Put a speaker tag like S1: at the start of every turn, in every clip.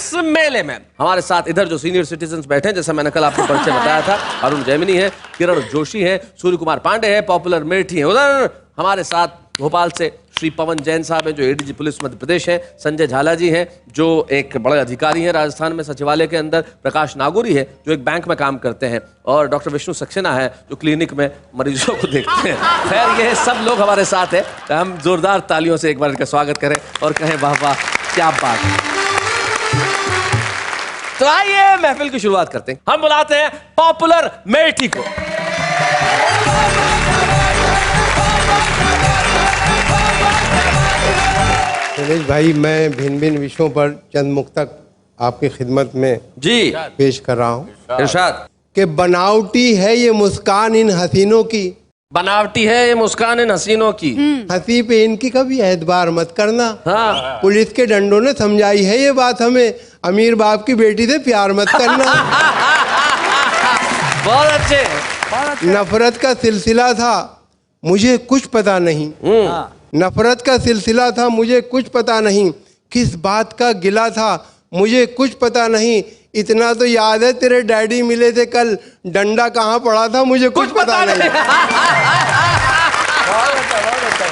S1: इस मेले में हमारे साथ इधर जो सीनियर सिटीजन बैठे हैं, जैसा मैंने कल आपको परिचय बताया था, अरुण जैमिनी है, किरण जोशी है, सूर्य कुमार पांडे है, पॉपुलर मेरठी है। उधर हमारे साथ भोपाल से श्री पवन जैन साहब हैं जो एडीजी पुलिस मध्य प्रदेश हैं, संजय झाला जी हैं जो एक बड़े अधिकारी हैं राजस्थान में सचिवालय के अंदर, प्रकाश नागौरी है जो एक बैंक में काम करते हैं, और डॉक्टर विष्णु सक्सेना है जो क्लिनिक में मरीजों को देखते हैं। खैर ये सब लोग हमारे साथ हैं, तो हम जोरदार तालियों से एक बार इनका स्वागत करें और कहें वाह वाह क्या बात है। तो आइए महफिल की शुरुआत करते हैं। हम बुलाते हैं पॉपुलर मेरठी को।
S2: सुरेश भाई, मैं भिन्न भिन्न विषयों पर चंद मुक्तक आपकी खिदमत में जी पेश कर रहा हूँ।
S1: इरशाद।
S2: कि बनावटी है ये मुस्कान इन हसीनों की,
S1: बनावटी है ये मुस्कान इन हसीनों की,
S2: हंसी पे इनकी कभी एतबार मत करना।
S1: हाँ।
S2: पुलिस के डंडों ने समझाई है ये बात हमें, अमीर बाप की बेटी से प्यार मत करना।
S1: बहुत अच्छे।
S2: नफरत का सिलसिला था मुझे कुछ पता नहीं, नफरत का सिलसिला था मुझे कुछ पता नहीं, किस बात का गिला था मुझे कुछ पता नहीं, इतना तो याद है तेरे डैडी मिले थे कल, डंडा कहाँ पड़ा था मुझे कुछ पता नहीं।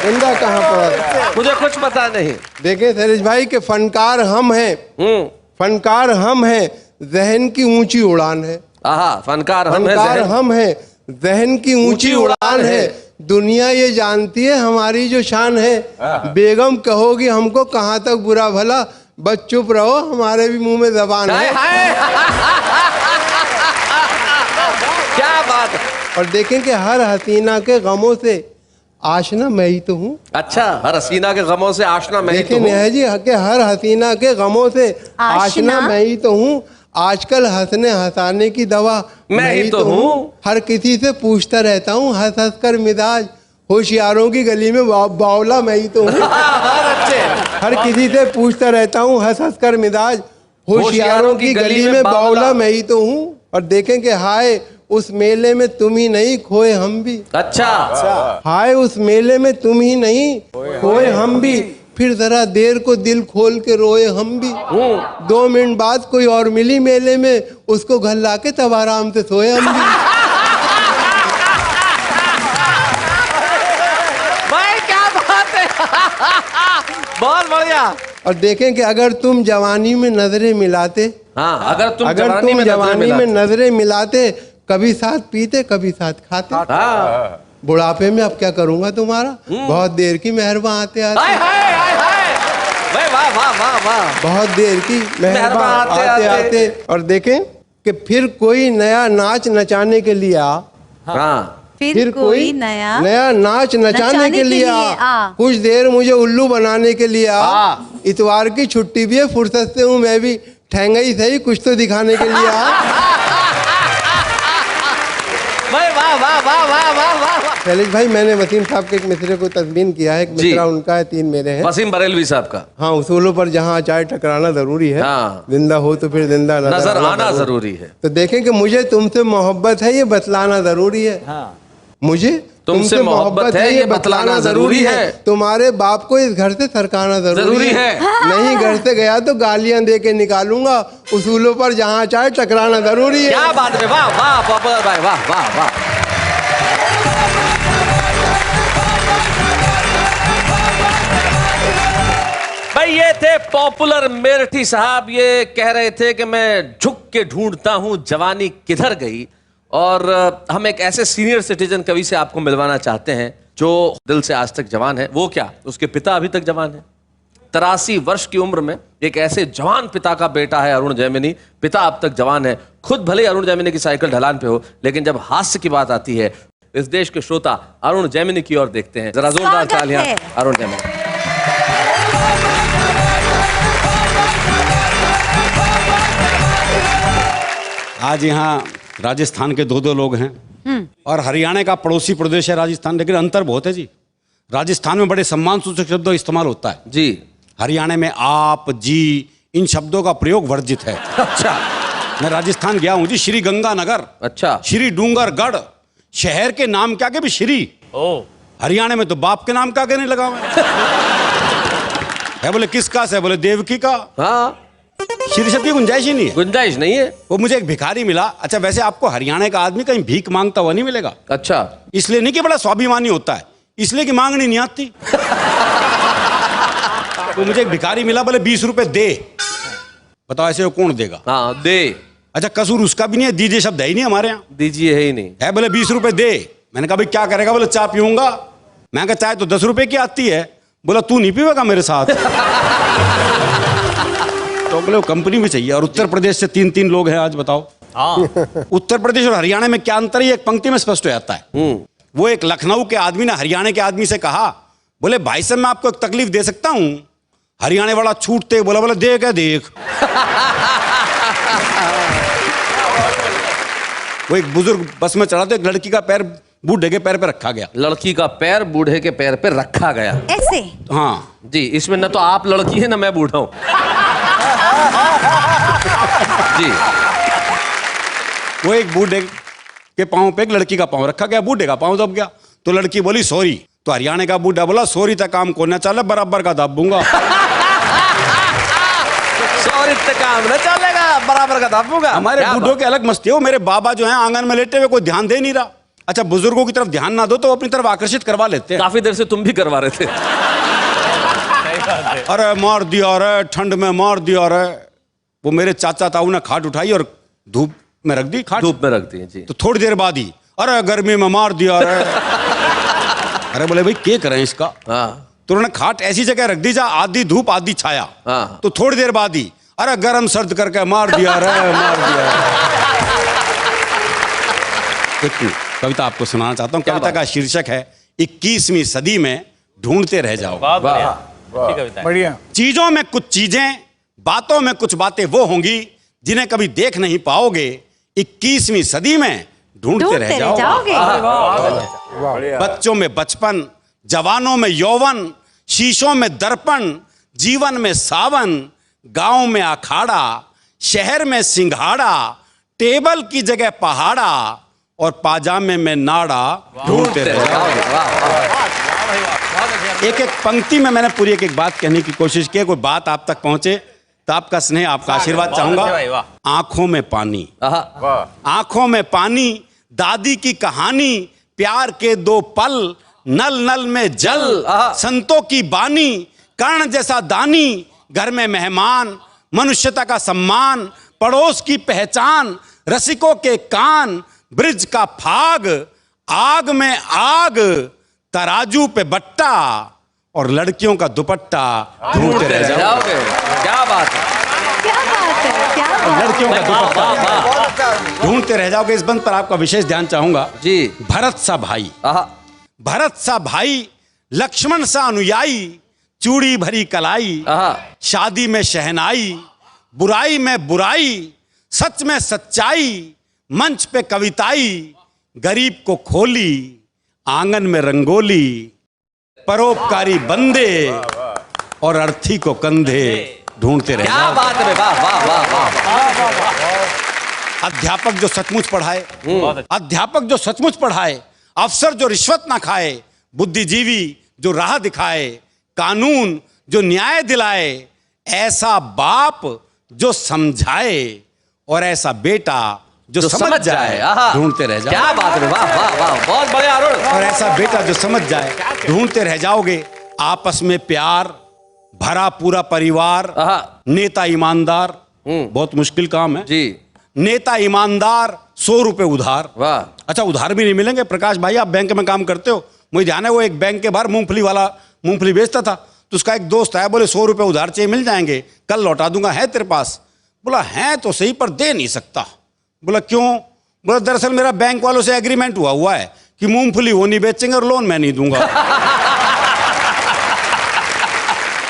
S2: डंडा कहाँ पड़ा था
S1: मुझे कुछ पता नहीं।
S2: देखें सुरेश भाई के फनकार हम हैं, फनकार हम हैं, जहन की ऊंची उड़ान है।
S1: फनकार
S2: हम हैं, जहन की ऊंची उड़ान है, दुनिया ये जानती है हमारी जो शान है, बेगम कहोगी हमको कहाँ तक बुरा भला, बस चुप रहो हमारे भी मुंह में जबान है।
S1: क्या बात है।
S2: और देखें कि हर हसीना के गमों से आशना मैं ही तो हूँ।
S1: अच्छा, हर हसीना के गमों से आशना मैं ही तो हूँ।
S2: देखें नेहा जी कि हर हसीना के गमों से आशना मैं ही तो हूँ, आजकल हंसने हंसाने की दवा
S1: मैं ही तो हूँ,
S2: हर किसी से पूछता रहता हूँ हंस हंस कर मिजाज, होशियारों की गली में बावला मैं ही तो हूँ। हर किसी से पूछता रहता हूँ हंस हंस कर मिजाज, होशियारों की गली में बावला मैं ही तो हूँ। और देखें कि हाय उस मेले में तुम ही नहीं खोए हम भी।
S1: अच्छा।
S2: हाय उस मेले में तुम ही नहीं खोए हम भी, फिर जरा देर को दिल खोल के रोए हम भी, 2 मिनट बाद कोई और मिली मेले में, उसको घर ला के तब आराम से सोए हम भी।
S1: भाई क्या बात है। बहुत बढ़िया।
S2: और देखें कि अगर तुम जवानी में नजरें मिलाते,
S1: अगर तुम
S2: जवानी में नजरें मिलाते, कभी साथ पीते कभी साथ खाते, बुढ़ापे में अब क्या करूंगा तुम्हारा, बहुत देर की मेहरबान आते आते,
S1: वाह वाह वाह वाह,
S2: बहुत देर की मेहरबान आते आते। और देखें कि फिर कोई नया नाच नचाने के लिए आ,
S3: फिर कोई नया
S2: नाच नचाने के लिए आ, कुछ देर मुझे उल्लू बनाने के लिए आ, इतवार की छुट्टी भी है फुर्सत से हूँ मैं भी, ठहंगा ही सही कुछ तो दिखाने के लिए आ।
S1: वाह वाह वाह वाह वाह वाह।
S2: शैलेश भाई, मैंने वसीम साहब के एक मिसरे को तस्मीन किया है, एक मिसरा उनका है, 3 मेरे हैं।
S1: वसीम बरेलवी साहब का।
S2: हाँ, उसूलों पर जहाँ चाहे टकराना जरूरी है, जिंदा हो तो फिर जिंदा
S1: नजर आना जरूरी है।
S2: तो देखें कि मुझे तुमसे मोहब्बत है ये बतलाना जरूरी है, मुझे तुमसे मोहब्बत है ये बतलाना जरूरी है, तुम्हारे बाप को इस घर से सरकाना जरूरी है, नहीं घर से गया तो गालियां दे के निकालूंगा, उसूलों पर जहाँ चाहे टकराना जरूरी है।
S1: क्या बात है, वाह वाह पॉपुलर भाई, वाह वाह वाह। भाई ये थे पॉपुलर मेरठी साहब, ये कह रहे थे कि मैं झुक के ढूंढता हूं जवानी किधर गई, और हम एक ऐसे सीनियर सिटीजन कवि से आपको मिलवाना चाहते हैं जो दिल से आज तक जवान है। वो क्या, उसके पिता अभी तक जवान है, 83 वर्ष की उम्र में एक ऐसे जवान पिता का बेटा है अरुण जैमिनी। पिता अब तक जवान है, खुद भले अरुण जैमिनी की साइकिल ढलान पे हो, लेकिन जब हास्य की बात आती है इस देश के श्रोता अरुण जैमिनी की ओर देखते हैं। जरा जोरदार तालियां अरुण जैमिनी।
S4: आज यहाँ राजस्थान के 2 लोग हैं और हरियाणा का पड़ोसी प्रदेश है राजस्थान, लेकिन अंतर बहुत है जी। राजस्थान में बड़े सम्मान सूचक शब्दों इस्तेमाल होता है
S1: जी,
S4: हरियाणा में आप, जी, इन शब्दों का प्रयोग वर्जित है।
S1: अच्छा।
S4: मैं राजस्थान गया हूँ जी, श्री गंगानगर,
S1: अच्छा,
S4: श्री डूंगरगढ़, शहर के नाम क्या के भी श्री, हरियाणा में तो बाप के नाम का के नहीं लगा हुआ है। बोले किसका से, बोले देवकी का।
S1: हाँ,
S4: शीर्षक की गुंजाइश ही नहीं है।
S1: गुंजाइश नहीं है।
S4: वो मुझे एक भिखारी मिला। अच्छा, वैसे आपको हरियाणा का आदमी कहीं भीख मांगता हुआ नहीं मिलेगा।
S1: अच्छा,
S4: इसलिए नहीं कि बड़ा स्वाभिमानी होता है, इसलिए कि मांगनी नहीं आती। तो मुझे एक भिखारी मिला, बोले 20 रुपए दे। बताओ ऐसे वो कौन देगा?
S1: हाँ दे।
S4: अच्छा, कसूर उसका भी नहीं है, दीजिए शब्द है ही नहीं हमारे यहाँ।
S1: दीजिए है ही नहीं
S4: है, बोले 20 रुपए दे। मैंने कहा भाई क्या करेगा? बोले चाय पीऊंगा। मैं कहा चाय तो 10 रुपए की आती है। बोला तू नहीं पीवेगा मेरे साथ? तो बोले वो कंपनी में चाहिए। और उत्तर प्रदेश से 3 लोग हैं आज, बताओ। उत्तर प्रदेश और हरियाणा में क्या अंतर है? एक पंक्ति में स्पष्ट हो जाता है। वो एक लखनऊ के आदमी ने हरियाणा के आदमी से कहा, बोले भाई साहब मैं आपको एक तकलीफ दे सकता हूं? हरियाणा वाला छूटते बोला, बोले देख है देख। वो एक बुजुर्ग बस में चढ़ा तो एक लड़की का पैर बूढ़े के पैर पे रखा गया।
S1: लड़की का पैर बूढ़े के पैर पे रखा गया
S3: ऐसे?
S1: हाँ जी। इसमें न तो आप लड़की है ना मैं बूढ़ा हूं। जी।
S4: वो एक बूढ़े के पांव पे एक लड़की का पांव रखा गया, बूढ़े का पांव दब गया। तो लड़की बोली सॉरी। तो हरियाणा का बूढ़ा बोला सॉरी तक काम को न चले, बराबर का दाबूंगा।
S1: सॉरी तक काम न चलेगा, बराबर का दाबूंगा।
S4: हमारे बूढ़ों के अलग मस्ती हो। मेरे बाबा जो है आंगन में लेटे हुए, कोई ध्यान दे नहीं रहा। अच्छा, बुजुर्गों की तरफ ध्यान ना दो तो अपनी तरफ आकर्षित करवा लेते हैं।
S1: काफी देर से तुम भी करवा रहे थे।
S4: अरे मार दिया रे, ठंड में मार दिया रे। वो मेरे चाचा ताऊ ने खाट उठाई और धूप में रख दी। खाट
S1: धूप में रख दी जी।
S4: तो थोड़ी देर बाद ही अरे गर्मी में मार दिया रे। अरे बोले भाई क्या करें इसका?
S1: हाँ।
S4: तो उन्होंने खाट ऐसी जगह रख दी जहाँ आधी धूप आधी छाया।
S1: हाँ।
S4: तो थोड़ी देर बाद ही अरे गर्म सर्द करके मार दिया रे, मार दिया रे। एक कविता आपको सुनाना चाहता हूँ। कविता का शीर्षक है 21वीं सदी में ढूंढते रह जाओ।
S5: बढ़िया।
S4: चीजों में कुछ चीजें, बातों में कुछ बातें वो होंगी जिन्हें कभी देख नहीं पाओगे। 21वीं सदी में ढूंढते रह जाओगे। बच्चों में बचपन, जवानों में यौवन, शीशों में दर्पण, जीवन में सावन, गांव में अखाड़ा, शहर में सिंघाड़ा, टेबल की जगह पहाड़ा और पाजामे में नाड़ा। ढूंढते रह जाओगे। एक एक पंक्ति में मैंने पूरी एक एक बात कहने की कोशिश की। कोई बात आप तक पहुंचे तो आपका स्नेह, आपका आशीर्वाद चाहूंगा। आंखों में पानी, आंखों में पानी, दादी की कहानी, प्यार के 2 पल, नल नल में जल, संतों की बानी, कर्ण जैसा दानी, घर में मेहमान, मनुष्यता का सम्मान, पड़ोस की पहचान, रसिकों के कान, ब्रिज का फाग, आग में आग, तराजू पे बट्टा और लड़कियों का दुपट्टा। ढूंढते रह जाओगे।
S1: क्या बात है,
S3: क्या बात है, क्या बात है।
S4: लड़कियों का दुपट्टा ढूंढते रह जाओगे। इस बंद पर आपका विशेष ध्यान चाहूंगा
S1: जी।
S4: भरत सा भाई, भरत सा भाई, लक्ष्मण सा अनुयायी, चूड़ी भरी कलाई, शादी में शहनाई, बुराई में बुराई, सच में सच्चाई, मंच पे कविताई, गरीब को खोली, आंगन में रंगोली, परोपकारी बंदे और अर्थी को कंधे। ढूंढते रहे।
S1: क्या बात है, वाह वाह वाह वाह।
S4: अध्यापक जो सचमुच पढ़ाए, अध्यापक जो सचमुच पढ़ाए, अफसर जो रिश्वत ना खाए, बुद्धिजीवी जो राह दिखाए, कानून जो न्याय दिलाए, ऐसा बाप जो समझाए और ऐसा बेटा जो समझ जाए। ढूंढते रह जाओ।
S1: क्या बात है, वाह वाह वाह, बहुत बढ़िया अरुण।
S4: और ऐसा बेटा जो समझ जाए। ढूंढते रह जाओगे। आपस में प्यार भरा पूरा परिवार, नेता ईमानदार, बहुत मुश्किल काम है
S1: जी।
S4: नेता ईमानदार, 100 रुपए उधार।
S1: वाह।
S4: अच्छा, उधार भी नहीं मिलेंगे। प्रकाश भाई आप बैंक में काम करते हो, मुझे ध्यान है वो एक बैंक के बाहर मूंगफली वाला मूंगफली बेचता था। तो उसका एक दोस्त आया, बोले 100 रुपए उधार चाहिए, मिल जाएंगे, कल लौटा दूंगा, है तेरे पास? बोला है तो सही पर दे नहीं सकता। बोला क्यों? बोला दरअसल मेरा बैंक वालों से एग्रीमेंट हुआ है कि मूंगफली वो नहीं बेचेंगे और लोन मैं नहीं दूंगा।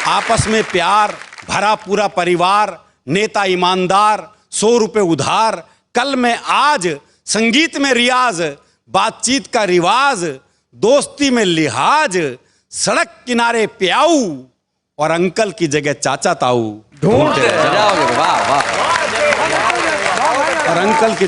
S4: आपस में प्यार भरा पूरा परिवार, नेता ईमानदार, 100 रुपए उधार, कल में आज, संगीत में रियाज, बातचीत का रिवाज, दोस्ती में लिहाज, सड़क किनारे प्याऊ और अंकल की जगह चाचा ताऊ।
S1: ढूंढते रह जाओगे। वाह वाह।
S4: और अंकल की